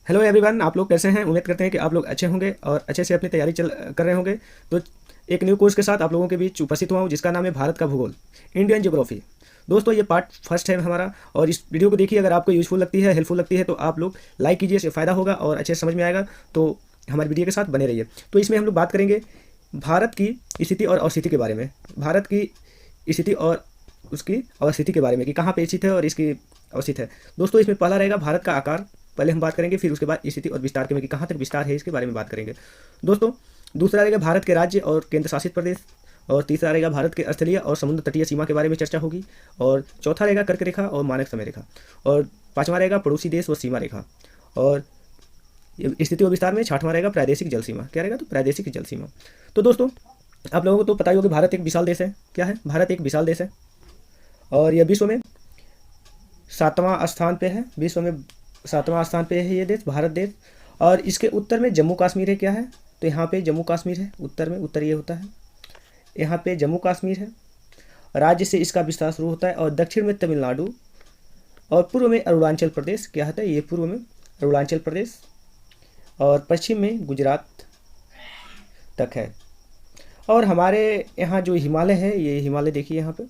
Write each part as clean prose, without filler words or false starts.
Hello everyone, आप लोग कैसे हैं? उम्मीद करते हैं कि आप लोग अच्छे होंगे और अच्छे से अपनी तैयारी कर रहे होंगे। तो एक न्यू कोर्स के साथ आप लोगों के बीच उपस्थित हुआ हूँ, जिसका नाम है भारत का भूगोल, इंडियन ज्योग्राफी। दोस्तों, ये पार्ट फर्स्ट है हमारा, और इस वीडियो को देखिए। अगर आपको यूजफुल लगती है, हेल्पफुल लगती है, तो आप लोग लाइक कीजिए, इससे फ़ायदा होगा और अच्छे से समझ में आएगा। तो हमारी वीडियो के साथ बने रहिए। तो इसमें हम लोग बात करेंगे भारत की स्थिति और अवस्थिति के बारे में, भारत की स्थिति और उसकी अवस्थिति के बारे में, कि कहाँ पे स्थित है और इसकी अवस्थित है। दोस्तों, इसमें पहला रहेगा भारत का आकार, पहले हम बात करेंगे, फिर उसके बाद स्थिति और विस्तार के में कि कहाँ तक विस्तार है इसके बारे में बात करेंगे। दोस्तों, दूसरा रहेगा भारत के राज्य और केंद्र शासित प्रदेश, और तीसरा रहेगा भारत के स्थलीय और समुद्र तटीय सीमा के बारे में चर्चा होगी, और चौथा रहेगा कर्क रेखा और मानक समय रेखा, और पाँचवा रहेगा पड़ोसी देश व सीमा रेखा, और स्थिति और विस्तार में छठवां रहेगा प्रादेशिक जल सीमा। क्या रहेगा? तो प्रादेशिक जल सीमा। तो दोस्तों, आप लोगों को तो पता ही होगा, भारत एक विशाल देश है। क्या है? भारत एक विशाल देश है, और यह विश्व में 7वां स्थान पे है। विश्व में 7वां स्थान पे है ये देश, भारत देश। और इसके उत्तर में जम्मू कश्मीर है। क्या है? तो यहाँ पे जम्मू कश्मीर है उत्तर में, उत्तर ये होता है, यहाँ पे जम्मू कश्मीर है। राज्य से इसका विस्तार शुरू होता है, और दक्षिण में तमिलनाडु, और पूर्व में अरुणाचल प्रदेश। क्या होता है? ये पूर्व में अरुणाचल प्रदेश, और पश्चिम में गुजरात तक है। और हमारे यहाँ जो हिमालय है, ये हिमालय देखिए, यहाँ पे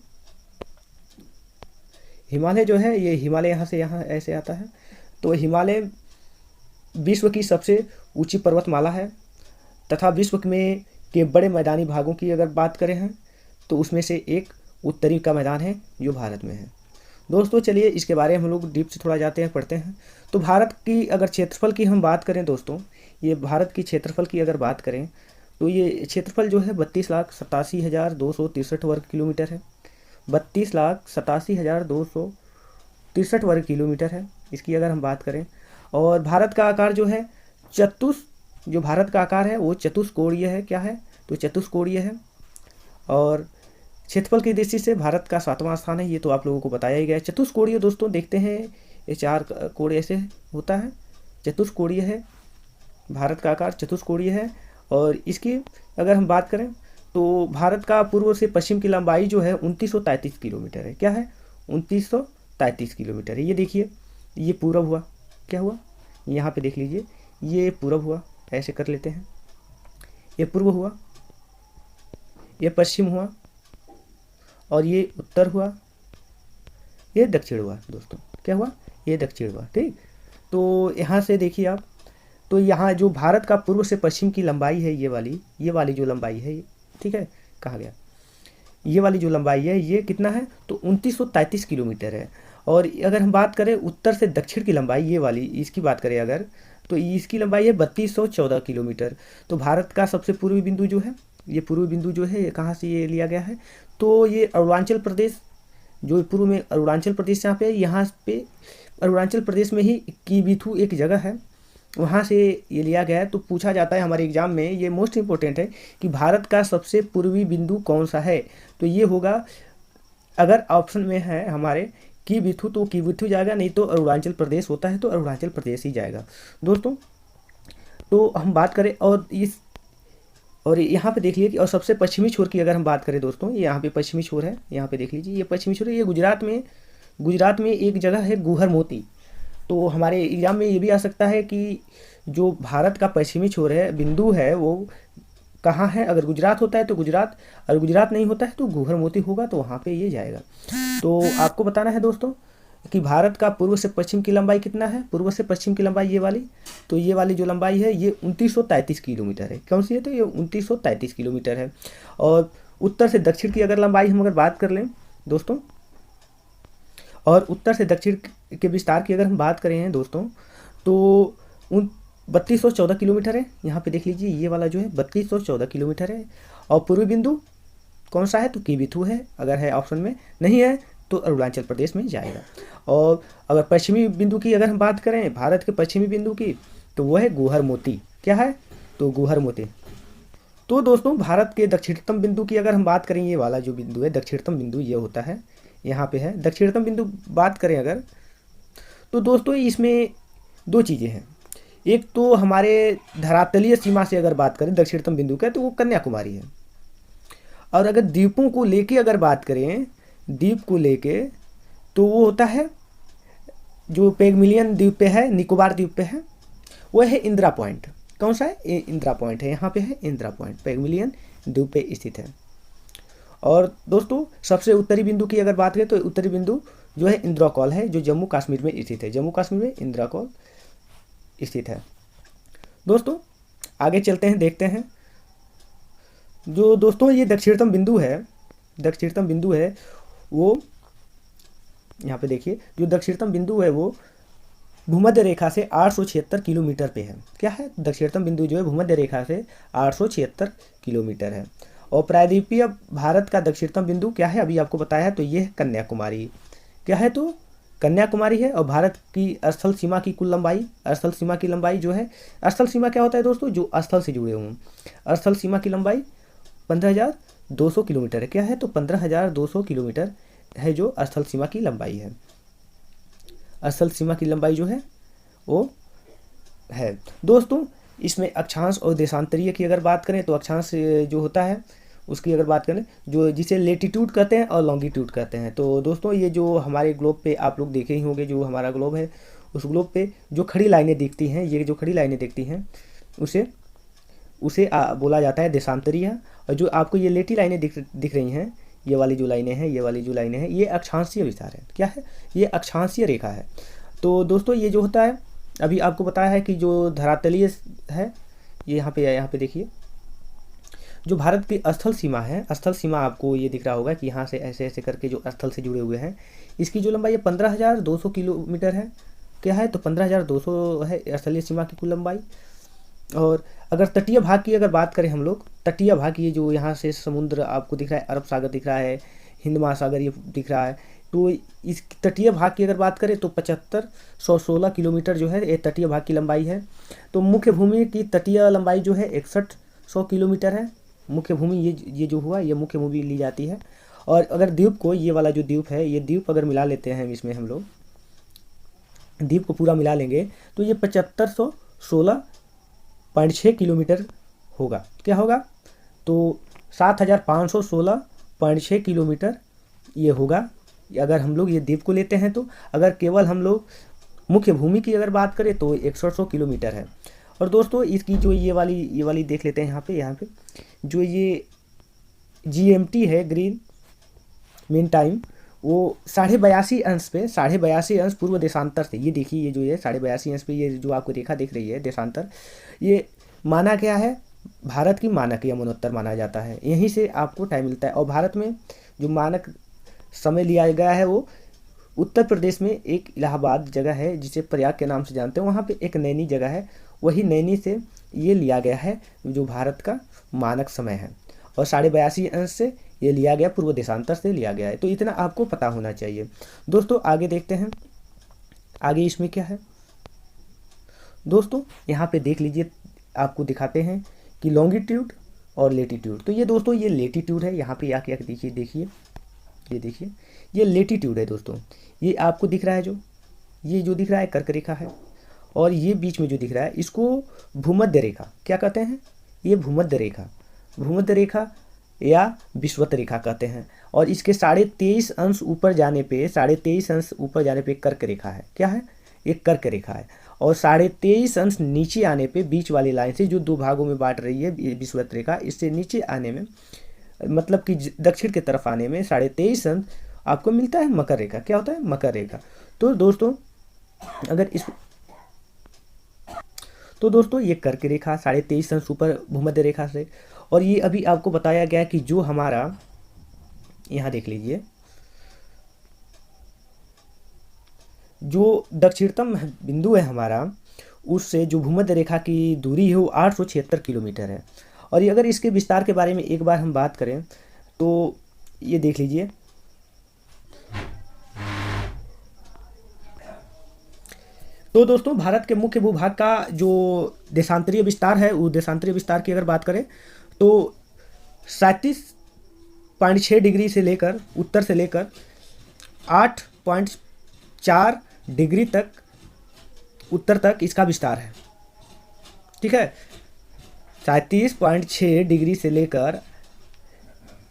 हिमालय जो है, ये हिमालय यहाँ से यहाँ ऐसे आता है। तो हिमालय विश्व की सबसे ऊंची पर्वतमाला है, तथा विश्व में के बड़े मैदानी भागों की अगर बात करें हैं, तो उसमें से एक उत्तरी का मैदान है जो भारत में है। दोस्तों, चलिए इसके बारे में हम लोग डीप से थोड़ा जाते हैं, पढ़ते हैं। तो भारत की अगर क्षेत्रफल की हम बात करें दोस्तों, ये भारत की क्षेत्रफल की अगर बात करें, तो ये क्षेत्रफल जो है 32,87,263 वर्ग किलोमीटर है। 32,87,263 वर्ग किलोमीटर है इसकी अगर हम बात करें। और भारत का आकार जो है जो भारत का आकार है वो चतुष्कोणीय है। क्या है? तो चतुष्कोणीय है। और क्षेत्रफल की दृष्टि से भारत का 7वां स्थान है, ये तो आप लोगों को बताया ही गया है। चतुष्कोणीय दोस्तों, देखते हैं ये 4 कोण ऐसे होता है, चतुष्कोणीय है। भारत का आकार चतुष्कोणीय है। और इसकी अगर हम बात करें, तो भारत का पूर्व से पश्चिम की लंबाई जो है 2933 किलोमीटर है। क्या है? 2933 किलोमीटर है। ये देखिए, ये पूरब हुआ। क्या हुआ? यहाँ पे देख लीजिए, ये पूरब हुआ, ऐसे कर लेते हैं। ये पूर्व हुआ, ये पश्चिम हुआ, और ये उत्तर हुआ, ये दक्षिण हुआ। दोस्तों, क्या हुआ? ये दक्षिण हुआ। ठीक। तो यहाँ से देखिए आप, तो यहाँ जो भारत का पूर्व से पश्चिम की लंबाई है, ये वाली जो लंबाई है, ठीक है, कहा गया ये वाली जो लंबाई है, ये कितना है? तो 2933 किलोमीटर है। और अगर हम बात करें उत्तर से दक्षिण की लंबाई, ये वाली इसकी बात करें अगर, तो इसकी लंबाई है 3214 किलोमीटर। तो भारत का सबसे पूर्वी बिंदु जो है, ये पूर्वी बिंदु जो है, ये कहाँ से ये लिया गया है? तो ये अरुणाचल प्रदेश, जो पूर्व में अरुणाचल प्रदेश यहाँ पे अरुणाचल प्रदेश में ही कीबिथु एक जगह है, वहाँ से ये लिया गया है। तो पूछा जाता है हमारे एग्जाम में, ये मोस्ट इंपॉर्टेंट है, कि भारत का सबसे पूर्वी बिंदु कौन सा है? तो ये होगा, अगर ऑप्शन में है हमारे कीबिथु, तो कीबिथु जाएगा, नहीं तो अरुणाचल प्रदेश होता है तो अरुणाचल प्रदेश ही जाएगा। दोस्तों, तो हम बात करें और यहाँ पे देख लीजिए कि और सबसे पश्चिमी छोर की अगर हम बात करें दोस्तों, ये यहाँ पे पश्चिमी छोर है, यहाँ पे देख लीजिए, ये पश्चिमी छोर है। ये गुजरात में एक जगह है गुहर मोती। तो हमारे एग्जाम में ये भी आ सकता है कि जो भारत का पश्चिमी छोर है, बिंदु है, वो कहाँ है? अगर गुजरात होता है तो गुजरात, अगर गुजरात नहीं होता है तो गुहर मोती होगा, तो वहाँ पे ये जाएगा। तो आपको बताना है दोस्तों कि भारत का पूर्व से पश्चिम की लंबाई कितना है? पूर्व से पश्चिम की लंबाई ये वाली, तो ये वाली जो लंबाई है, ये 2933 किलोमीटर है। कौन सी है? तो ये 2933 किलोमीटर है। और उत्तर से दक्षिण की अगर लंबाई हम अगर बात कर लें दोस्तों, और उत्तर से दक्षिण के विस्तार की अगर हम बात करें दोस्तों, तो 3214 किलोमीटर है। यहाँ पे देख लीजिए, ये वाला जो है 3214 किलोमीटर है। और पूर्वी बिंदु कौन सा है? तो कीबिथु है, अगर है ऑप्शन में, नहीं है तो अरुणाचल प्रदेश में जाएगा। और अगर पश्चिमी बिंदु की अगर हम बात करें, भारत के पश्चिमी बिंदु की, तो वो है गुहर मोती। क्या है? तो गुहर मोती। तो दोस्तों, भारत के दक्षिणतम बिंदु की अगर हम बात करें, ये वाला जो बिंदु है, दक्षिणतम बिंदु ये होता है, यहाँ पे है दक्षिणतम बिंदु। बात करें अगर, तो दोस्तों इसमें 2 चीज़ें हैं। एक तो हमारे धरातलीय सीमा से अगर बात करें दक्षिणतम बिंदु का, तो वो कन्याकुमारी है। और अगर द्वीपों को लेके अगर बात करें, द्वीप को लेके, तो वो होता है जो पेगमिलियन द्वीप पे है, निकोबार द्वीप पे है। वो है इंदिरा पॉइंट। कौन सा है? ये इंदिरा पॉइंट है, यहाँ पे है इंदिरा पॉइंट, पैगमिलियन द्वीप पे स्थित है। और दोस्तों सबसे उत्तरी बिंदु की अगर बात करें तो उत्तरी बिंदु जो है इंदिरा कॉल है, जो जम्मू कश्मीर में स्थित है। जम्मू कश्मीर में इंदिरा कॉल स्थित है। दोस्तों आगे चलते हैं, देखते हैं जो दोस्तों ये दक्षिणतम बिंदु है, दक्षिणतम बिंदु है वो यहाँ पे देखिए, जो दक्षिणतम बिंदु है वो भूमध्य रेखा से 876 किलोमीटर पे है। क्या है? दक्षिणतम बिंदु जो है भूमध्य रेखा से 876 किलोमीटर है। और प्रायद्वीपीय भारत का दक्षिणतम बिंदु क्या है? अभी आपको बताया है, तो ये है कन्याकुमारी। क्या है? तो कन्याकुमारी है। और भारत की स्थल सीमा की कुल लंबाई, स्थल सीमा की लंबाई जो है, स्थल सीमा क्या होता है दोस्तों? जो स्थल से जुड़े हों। स्थल सीमा की लंबाई 15,200 किलोमीटर है। क्या है? तो 15,200 किलोमीटर है जो स्थल सीमा की लंबाई है। स्थल सीमा की लंबाई जो है वो है। दोस्तों इसमें अक्षांश और देशांतरीय की अगर बात करें तो अक्षांश जो होता है उसकी अगर बात करें, जो जिसे लेटीट्यूड कहते हैं और लॉन्गिट्यूड कहते हैं। तो दोस्तों ये जो हमारे ग्लोब पे आप लोग देखे ही होंगे, जो हमारा ग्लोब है उस ग्लोब पे जो खड़ी लाइनें दिखती हैं, ये जो खड़ी लाइनें दिखती हैं उसे बोला जाता है देशांतरीय। और जो आपको ये लेटी लाइनें दिख रही हैं, ये वाली जो लाइनें हैं, ये वाली जो लाइनें हैं, ये अक्षांशीय विस्तार है। क्या है? ये अक्षांशीय रेखा है। तो दोस्तों ये जो होता है, अभी आपको बताया है कि जो धरातलीय है, ये यहाँ पे देखिए, जो भारत की स्थल सीमा है, स्थल सीमा आपको ये दिख रहा होगा कि यहाँ से ऐसे ऐसे करके जो स्थल से जुड़े हुए हैं, इसकी जो लंबाई है 15,200 किलोमीटर है। क्या है? तो 15,200 है स्थलीय सीमा की कुल लंबाई। और अगर तटीय भाग की अगर बात करें हम लोग, तटीय भाग ये जो यहाँ से समुद्र आपको दिख रहा है, अरब सागर दिख रहा है, हिंद महासागर ये दिख रहा है, तो इस तटीय भाग की अगर बात करें तो 7516 किलोमीटर जो है ये तटीय भाग की लंबाई है। तो मुख्य भूमि की तटीय लंबाई जो है 6100 किलोमीटर है। मुख्य भूमि ये जो हुआ, ये मुख्य भूमि ली जाती है। और अगर द्वीप को, ये वाला जो द्वीप है, ये द्वीप अगर मिला लेते हैं इसमें, हम लोग द्वीप को पूरा मिला लेंगे तो ये 7516.6 किलोमीटर होगा। क्या होगा? तो 7516.6 किलोमीटर ये होगा अगर हम लोग ये द्वीप को लेते हैं। तो अगर केवल हम लोग मुख्य भूमि की अगर बात करें तो 6100 किलोमीटर है। और दोस्तों इसकी जो ये वाली देख लेते हैं, यहाँ पे जो ये GMT है, ग्रीन मीन टाइम, वो 82.5 अंश पे, 82.5 अंश पूर्व देशांतर से, ये देखिए ये जो है 82.5 अंश पे ये जो आपको रेखा दिख रही है देशांतर, ये माना क्या है? भारत की मानक यमुनोत्तर माना जाता है। यहीं से आपको टाइम मिलता है। और भारत में जो मानक समय लिया गया है वो उत्तर प्रदेश में एक इलाहाबाद जगह है जिसे प्रयाग के नाम से जानते हैं, वहाँ पे एक नैनी जगह है, वही नैनी से ये लिया गया है जो भारत का मानक समय है। और 82.5 अंश से ये लिया गया, पूर्व देशांतर से लिया गया है। तो इतना आपको पता होना चाहिए। दोस्तों आगे देखते हैं, आगे इसमें क्या है। दोस्तों यहाँ पे देख लीजिए, आपको दिखाते हैं कि लॉन्गिट्यूड और लेटीट्यूड। तो ये दोस्तों ये लेटीट्यूड है, यहाँ पे आके देखिए, ये देखिए ये लेटीट्यूड है दोस्तों। ये आपको दिख रहा है, ये जो दिख रहा है कर्क रेखा है। और ये बीच में जो दिख रहा है इसको भूमध्य रेखा क्या कहते हैं? ये भूमध्य रेखा या विषुवत रेखा कहते हैं। और इसके 23.5 अंश ऊपर जाने पे, 23.5 अंश ऊपर जाने पे कर्क रेखा है। क्या है? एक कर्क रेखा है। और 23.5 अंश नीचे आने पे, बीच वाली लाइन से जो दो भागों में बांट रही है विषुवत रेखा, इससे नीचे आने में, मतलब कि दक्षिण की तरफ आने में 23.5 अंश आपको मिलता है मकर रेखा। क्या होता है? मकर रेखा। तो दोस्तों अगर इस तो दोस्तों ये कर्क रेखा 23.5 अंश ऊपर भूमध्य रेखा से। और ये अभी आपको बताया गया कि जो हमारा, यहाँ देख लीजिए, जो दक्षिणतम बिंदु है हमारा, उससे जो भूमध्य रेखा की दूरी है वो 876 किलोमीटर है। और ये अगर इसके विस्तार के बारे में एक बार हम बात करें तो ये देख लीजिए, तो दोस्तों भारत के मुख्य भूभाग का जो देशांतरीय विस्तार है, वो देशांतरीय विस्तार की अगर बात करें तो 37.6 डिग्री से लेकर, उत्तर से लेकर 8.4 डिग्री तक उत्तर तक इसका विस्तार है। ठीक है, 37.6 डिग्री से लेकर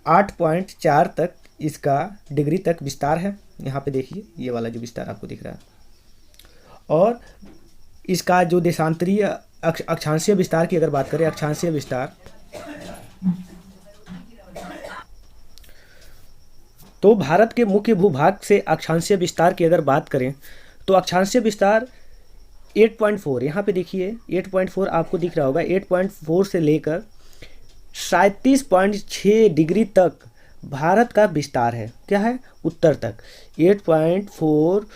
8.4 तक इसका डिग्री तक विस्तार है। यहाँ पे देखिए ये वाला जो विस्तार आपको दिख रहा है। और इसका जो देशांतरीय अक्षांशीय विस्तार की अगर बात करें, अक्षांशीय विस्तार, तो भारत के मुख्य भूभाग से अक्षांशीय विस्तार की अगर बात करें तो अक्षांशीय विस्तार 8.4, यहाँ पे देखिए 8.4 आपको दिख रहा होगा, 8.4 से लेकर 37.6 डिग्री तक भारत का विस्तार है। क्या है? उत्तर तक 8.4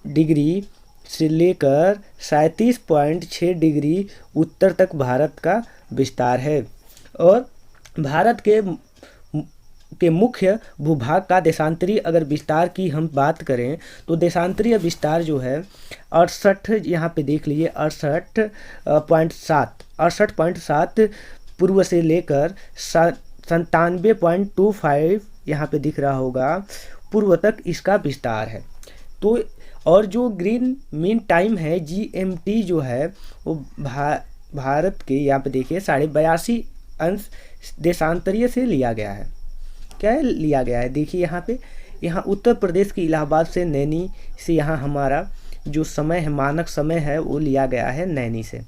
डिग्री से लेकर 37.6 डिग्री उत्तर तक भारत का विस्तार है। और भारत के मुख्य भूभाग का देशांतरीय अगर विस्तार की हम बात करें तो देशांतरीय विस्तार जो है 68, यहाँ पे देख लीजिए 68.7 पूर्व से लेकर 97.25 यहाँ पे दिख रहा होगा पूर्व तक इसका विस्तार है। तो और जो ग्रीन मीन टाइम है GMT जो है वो भारत के यहाँ पे देखिए 82.5 अंश देशांतरीय से लिया गया है। क्या है? लिया गया है। देखिए यहाँ पे, यहाँ उत्तर प्रदेश के इलाहाबाद से नैनी से यहाँ हमारा जो समय है, मानक समय है, वो लिया गया है नैनी से।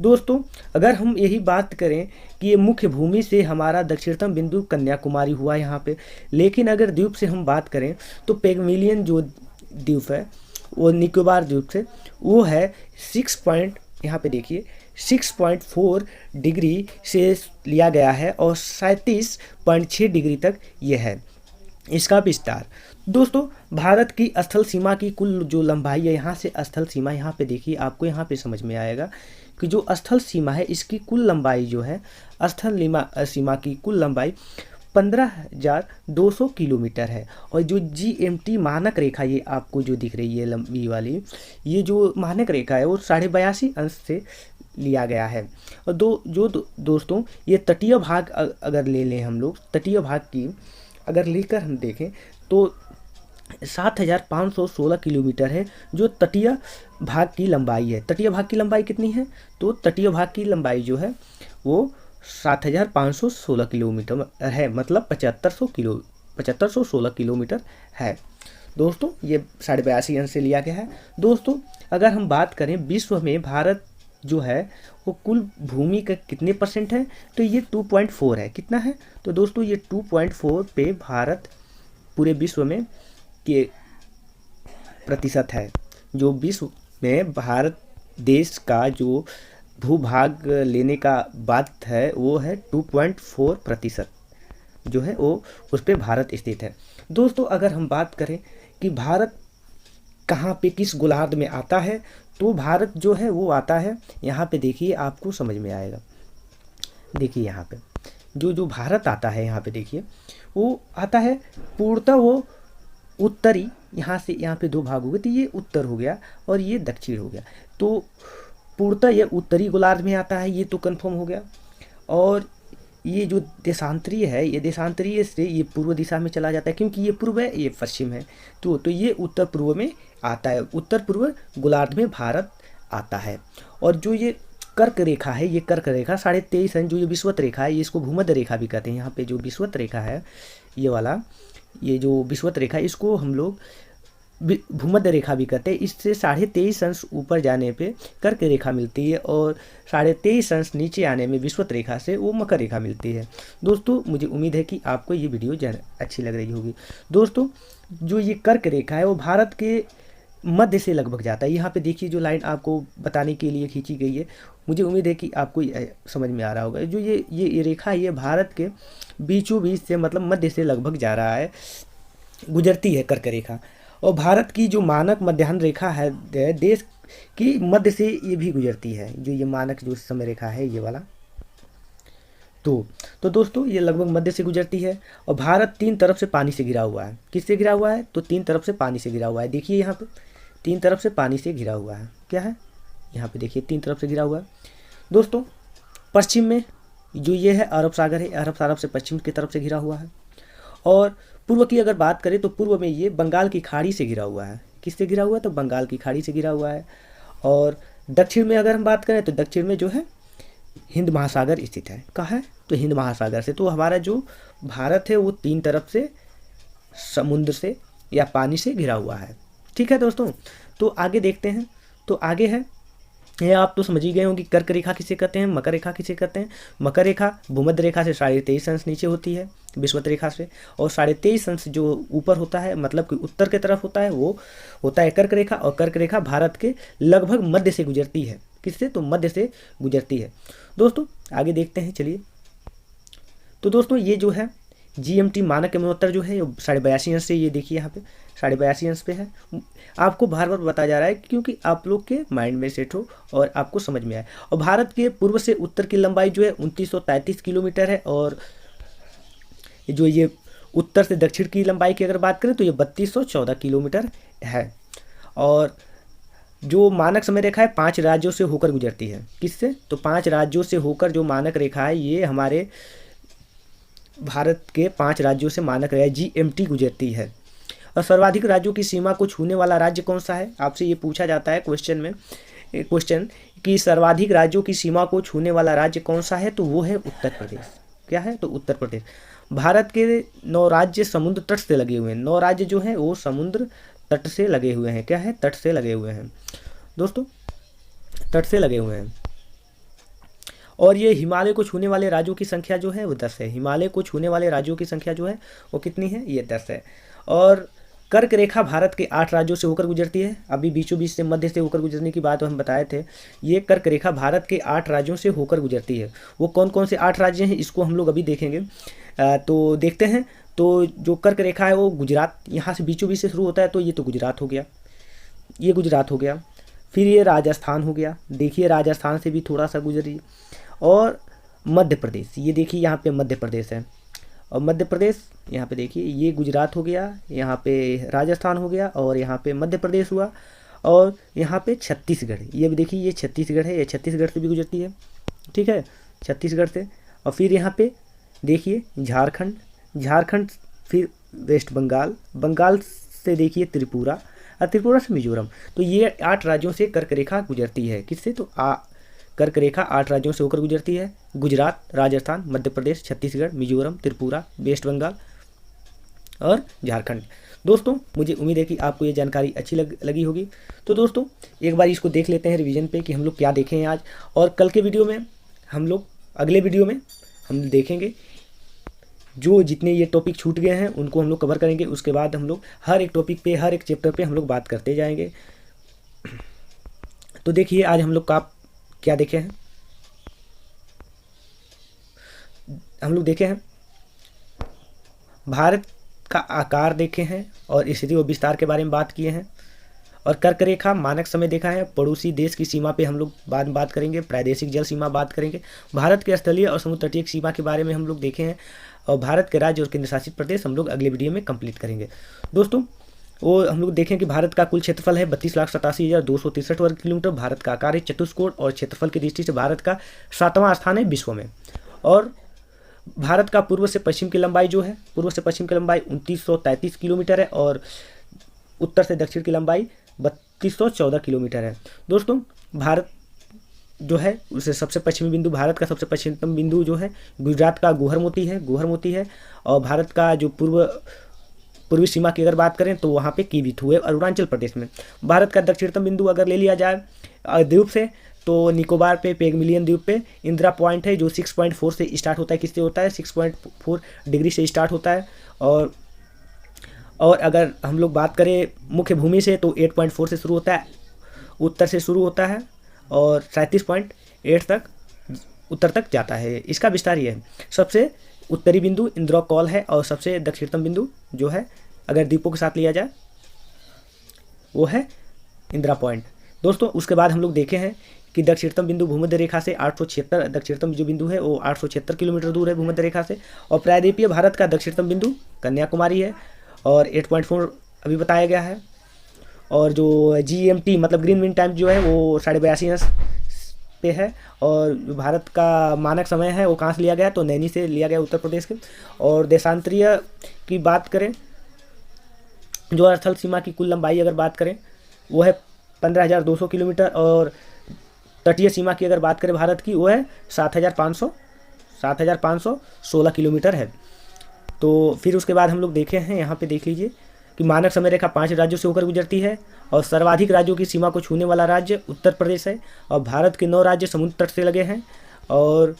दोस्तों अगर हम यही बात करें कि ये मुख्य भूमि से हमारा दक्षिणतम बिंदु कन्याकुमारी हुआ यहाँ पे, लेकिन अगर द्वीप से हम बात करें तो पेगमिलियन जो द्वीप है वो निकोबार द्वीप से वो है यहाँ पे देखिए 6.4 डिग्री से लिया गया है और 37.6 डिग्री तक ये है इसका विस्तार। दोस्तों भारत की स्थल सीमा की कुल जो लंबाई है, यहाँ से स्थल सीमा यहाँ पे देखिए, आपको यहाँ पे समझ में आएगा कि जो स्थल सीमा है इसकी कुल लंबाई जो है, स्थल सीमा की कुल लंबाई 15,200 किलोमीटर है। और जो GMT मानक रेखा ये आपको जो दिख रही है लंबी वाली, ये जो मानक रेखा है वो 82.5 अंश से लिया गया है। और दोस्तों ये तटीय भाग अगर ले लें हम लोग, तटीय भाग की अगर लेकर हम देखें तो 7,516 किलोमीटर है जो तटीय भाग की लंबाई है। तटीय भाग की लंबाई कितनी है? तो तटीय भाग की लंबाई जो है वो 7,516 किलोमीटर है, मतलब 7,516 किलोमीटर है। दोस्तों ये 82.5 अंश से लिया गया है। दोस्तों अगर हम बात करें विश्व में भारत जो है वो कुल भूमि का कितने % है, तो ये 2.4 है। कितना है? तो दोस्तों ये 2.4 पे भारत पूरे विश्व में के प्रतिशत है। जो विश्व में भारत देश का जो भूभाग लेने का बात है वो है 2.4% जो है वो उस पे भारत स्थित है। दोस्तों अगर हम बात करें कि भारत कहाँ पे किस गोलार्ध में आता है, तो भारत जो है वो आता है, यहाँ पे देखिए आपको समझ में आएगा। देखिए यहाँ पे जो भारत आता है, यहाँ पे देखिए वो आता है पूर्णतः वो उत्तरी, यहाँ से यहाँ पे 2 भाग हो गए, तो ये उत्तर हो गया और ये दक्षिण हो गया। तो पूर्णतः ये उत्तरी गोलार्ध में आता है, ये तो कंफर्म हो गया। और ये जो देशांतरीय है, ये देशांतरीय से ये पूर्व दिशा में चला जाता है, क्योंकि ये पूर्व है ये पश्चिम है, तो ये उत्तर पूर्व में आता है, उत्तर पूर्व गोलार्ध में भारत आता है। और जो ये कर्क रेखा है, ये कर्क रेखा 23.5 अंश, जो ये विषुवत रेखा है, ये इसको भूमध्य रेखा भी कहते हैं। यहाँ पे जो विषुवत रेखा है ये वाला, ये जो विषुवत रेखा है इसको हम लोग भूमध्य रेखा भी कहते हैं। इससे 23.5 अंश ऊपर जाने पे कर्क रेखा मिलती है और 23.5 अंश नीचे आने में विषुवत रेखा से वो मकर रेखा मिलती है। दोस्तों मुझे उम्मीद है कि आपको ये वीडियो अच्छी लग रही होगी। दोस्तों जो ये कर्क रेखा है वो भारत के मध्य से लगभग जाता है। यहाँ पे देखिए जो लाइन आपको बताने के लिए खींची गई है, मुझे उम्मीद है कि आपको समझ में आ रहा होगा। जो ये रेखा है ये भारत के बीचों बीच से, मतलब मध्य से लगभग जा रहा है, गुजरती है कर्क रेखा। और भारत की जो मानक मध्याह्न रेखा है देश की मध्य से ये भी गुजरती है, जो ये मानक जो समय रेखा है ये वाला। तो दोस्तों ये लगभग मध्य से गुजरती है। और भारत 3 तरफ से पानी से घिरा हुआ है। किससे घिरा हुआ है? तो 3 तरफ से पानी से घिरा हुआ है। देखिए यहाँ पे 3 तरफ से पानी से घिरा हुआ है। क्या है? यहाँ पे देखिए 3 तरफ से घिरा हुआ है। दोस्तों पश्चिम में जो ये है अरब सागर है, अरब सागर से पश्चिम की तरफ से घिरा हुआ है। और पूर्व की अगर बात करें तो पूर्व में ये बंगाल की खाड़ी से घिरा हुआ है। किससे घिरा हुआ है? तो बंगाल की खाड़ी से घिरा हुआ है। और दक्षिण में अगर हम बात करें तो दक्षिण में जो है हिंद महासागर स्थित है। कहाँ है? तो हिंद महासागर से। तो हमारा जो भारत है वो 3 तरफ से समुद्र से या पानी से घिरा हुआ है। ठीक है दोस्तों, तो आगे देखते हैं। तो आगे है ये आप तो समझ ही गए होंगे कर्क रेखा किसे कहते हैं, मकर रेखा किसे कहते हैं। मकर रेखा भूमध्य रेखा से 23.5 अंश नीचे होती है विषुवत रेखा से, और 23.5 अंश जो ऊपर होता है मतलब कि उत्तर की तरफ होता है वो होता है कर्क रेखा। और कर्क रेखा भारत के लगभग मध्य से गुजरती है। किससे? तो मध्य से गुजरती है। दोस्तों आगे देखते हैं, चलिए। तो दोस्तों ये जो है GMT मानक यमुनोत्तर जो है ये 82.5 अंश से, ये देखिए यहाँ पे 82.5 अंश पे है। आपको बार बार बताया जा रहा है क्योंकि आप लोग के माइंड में सेट हो और आपको समझ में आए। और भारत के पूर्व से उत्तर की लंबाई जो है 2933 किलोमीटर है, और जो ये उत्तर से दक्षिण की लंबाई की अगर बात करें तो ये 3214 किलोमीटर है। और जो मानक समय रेखा है 5 राज्यों से होकर गुजरती है। किससे? तो 5 राज्यों से होकर जो मानक रेखा है ये हमारे भारत के 5 राज्यों से मानक रेखा GMT गुजरती है। और सर्वाधिक राज्यों की सीमा को छूने वाला राज्य कौन सा है? आपसे ये पूछा जाता है क्वेश्चन कि सर्वाधिक राज्यों की सीमा को छूने वाला राज्य कौन सा है, तो वो है उत्तर प्रदेश। क्या है? तो उत्तर प्रदेश। भारत के 9 राज्य समुद्र तट से लगे हुए हैं। 9 राज्य जो हैं वो समुद्र तट से लगे हुए हैं। क्या है? तट से लगे हुए हैं दोस्तों, तट से लगे हुए हैं। और ये हिमालय को छूने वाले राज्यों की संख्या जो है वो 10 है। हिमालय को छूने वाले राज्यों की संख्या जो है वो कितनी है? ये 10 है। और कर्क रेखा भारत के 8 राज्यों से होकर गुजरती है। अभी बीचों बीच से मध्य से होकर गुजरने की बात हम बताए थे। ये कर्क रेखा भारत के 8 राज्यों से होकर गुजरती है। वो कौन कौन से 8 राज्य हैं इसको हम लोग अभी देखेंगे। तो देखते हैं। तो जो कर्क रेखा है वो गुजरात, यहाँ से बीचों बीच से शुरू होता है, तो ये तो गुजरात हो गया, ये गुजरात हो गया। फिर ये राजस्थान हो गया, देखिए राजस्थान से भी थोड़ा सा गुजरी। और मध्य प्रदेश, ये देखिए यहाँ पे मध्य प्रदेश है। और मध्य प्रदेश यहाँ पे देखिए ये गुजरात हो गया, यहाँ पे राजस्थान हो गया, और यहाँ पे मध्य प्रदेश हुआ। और यहाँ पे छत्तीसगढ़, ये भी देखिए ये छत्तीसगढ़ है, ये छत्तीसगढ़ से भी गुजरती है। ठीक है, छत्तीसगढ़ से। और फिर यहाँ पे देखिए झारखंड, फिर वेस्ट बंगाल, बंगाल से देखिए त्रिपुरा, और त्रिपुरा से मिजोरम। तो ये 8 राज्यों से कर्क रेखा गुजरती है। किससे? तो कर्क रेखा 8 राज्यों से होकर गुजरती है। गुजरात, राजस्थान, मध्य प्रदेश, छत्तीसगढ़, मिजोरम, त्रिपुरा, वेस्ट बंगाल और झारखंड। दोस्तों मुझे उम्मीद है कि आपको ये जानकारी अच्छी लगी होगी। तो दोस्तों एक बार इसको देख लेते हैं रिवीजन पे कि हम लोग क्या देखें आज। और कल के वीडियो में हम लोग, अगले वीडियो में हम देखेंगे जो जितने ये टॉपिक छूट गए हैं उनको हम लोग कवर करेंगे। उसके बाद हम लोग हर एक टॉपिक पे, हर एक चैप्टर पे हम लोग बात करते जाएंगे। तो देखिए आज हम लोग का क्या देखे हैं, हम लोग देखे हैं भारत का आकार देखे हैं, और स्थिति और विस्तार के बारे में बात किए हैं। और कर्क रेखा मानक समय देखा है। पड़ोसी देश की सीमा पे हम लोग बाद में बात करेंगे। प्रादेशिक जल सीमा बात करेंगे। भारत के स्थलीय और समुद्र तटीय सीमा के बारे में हम लोग देखे हैं। और भारत के राज्य और केंद्र शासित प्रदेश हम लोग अगले वीडियो में कंप्लीट करेंगे। दोस्तों वो हम लोग देखें कि भारत का कुल क्षेत्रफल है 32,87,263 वर्ग किलोमीटर। भारत का आकार है चतुष्कोण, और क्षेत्रफल की दृष्टि से भारत का 7वां स्थान है विश्व में। और भारत का पूर्व से पश्चिम की लंबाई जो है, पूर्व से पश्चिम की लंबाई 2933 किलोमीटर है, और उत्तर से दक्षिण की लंबाई 3214 किलोमीटर है। दोस्तों भारत जो है उसे सबसे पश्चिमी बिंदु, भारत का सबसे पश्चिमतम बिंदु जो है गुजरात का गोहर मोती है। और भारत का जो पूर्वी सीमा की अगर बात करें तो वहाँ पे कीविथू है, अरुणाचल प्रदेश में। भारत का दक्षिणतम बिंदु अगर ले लिया जाए द्वीप से, तो निकोबार पे, पेगमिलियन द्वीप पे इंदिरा पॉइंट है जो 6.4 से स्टार्ट होता है। किससे होता है? 6.4 डिग्री से स्टार्ट होता है। और अगर हम लोग बात करें मुख्य भूमि से तो 8.4 से शुरू होता है, उत्तर से शुरू होता है, और 37.8 तक उत्तर तक जाता है। इसका विस्तार ये है, सबसे उत्तरी बिंदु इंदिरा कॉल है, और सबसे दक्षिणतम बिंदु जो है अगर द्वीपों के साथ लिया जाए वो है इंदिरा पॉइंट। दोस्तों उसके बाद हम लोग देखे हैं कि दक्षिणतम बिंदु भूमध्य रेखा से 876, दक्षिणतम जो बिंदु है वो 876 किलोमीटर दूर है भूमध्य रेखा से। और प्रायद्वीपीय भारत का दक्षिणतम बिंदु कन्याकुमारी है, और 8.4 अभी बताया गया है। और जो GMT मतलब ग्रीन मीन टाइम जो है वो 82.5 अंश पे है। और भारत का मानक समय है वो कहाँ से लिया गया? तो नैनी से लिया गया, उत्तर प्रदेश के। और देशांतरीय की बात करें, जो स्थल सीमा की कुल लंबाई अगर बात करें वो है 15,200 किलोमीटर। और तटीय सीमा की अगर बात करें भारत की वो है 7,516 किलोमीटर है। तो फिर उसके बाद हम लोग देखे हैं, यहाँ पे देख लीजिए कि मानक समय रेखा 5 राज्यों से होकर गुजरती है और सर्वाधिक राज्यों की सीमा को छूने वाला राज्य उत्तर प्रदेश है और भारत के 9 राज्य समुद्र तट से लगे हैं। और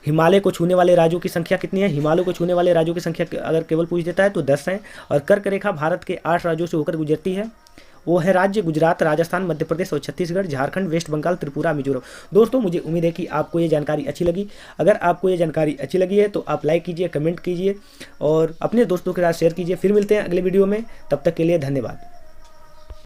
हिमालय को छूने वाले राज्यों की संख्या कितनी है? हिमालय को छूने वाले राज्यों की संख्या अगर केवल पूछ देता है तो 10 हैं। और कर्क रेखा भारत के 8 राज्यों से होकर गुजरती है। वो है राज्य गुजरात, राजस्थान, मध्य प्रदेश और छत्तीसगढ़, झारखंड, वेस्ट बंगाल, त्रिपुरा, मिजोरम। दोस्तों मुझे उम्मीद है कि आपको ये जानकारी अच्छी लगी। अगर आपको ये जानकारी अच्छी लगी है तो आप लाइक कीजिए, कमेंट कीजिए और अपने दोस्तों के साथ शेयर कीजिए। फिर मिलते हैं अगले वीडियो में, तब तक के लिए धन्यवाद।